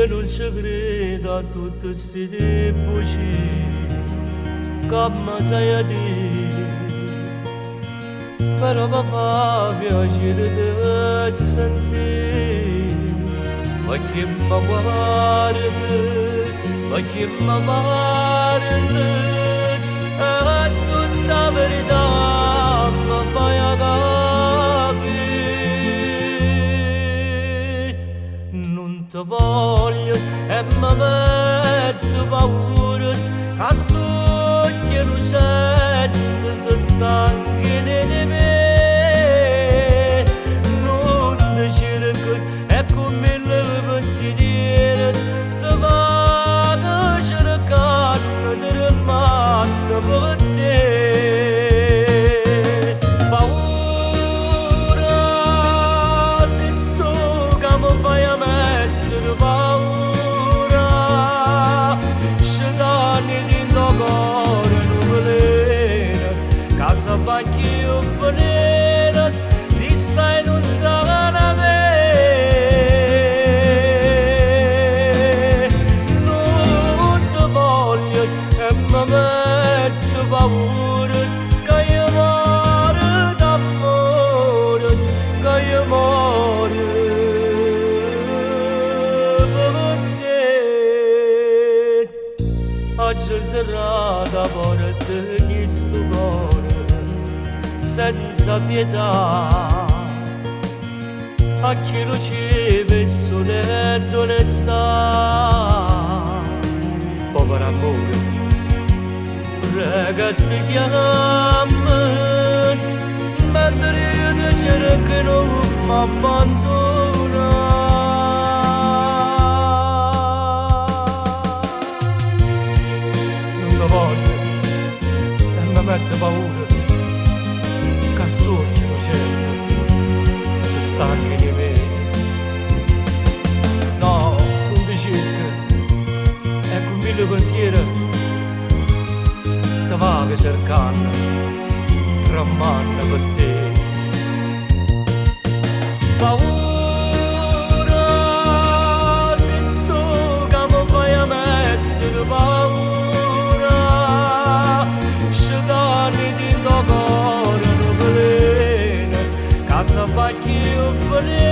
io non ci credo a tutte queste bugie come sai a dire, però mi fa piacere di sentire, ma che mi guarda, ma che mi guarda, e tutta la verità mi fai capire. Non ti voglio e mi metto paura, che sto che non sento se stanchi di me. Non ti cerco e con mille pensieri ti vado cercando di rimanere per te. Paura, se tu che mi fai a mettere paura, scegliami di cuore nuvolino, casa vecchio veneno, si stai lontana da me. Non ti voglio e mi metto paura, che io muore d'amore, che io muore per te. Oggi serrata porta questo cuore senza pietà, a chi lo ciebe sole ed onestà. Povero amore, prega ti chiama, mentre io ti cerco non mi abbandona. Non ti voglio e mi mette paura, che sto che non c'è, se stanchi di me. No, non ti cerco, e con mille pensieri ti vado cercando, tremando per te. Paura, se tu che mi fai a mettere paura, scegliami di cuore nuvolino, casa vecchio veneno.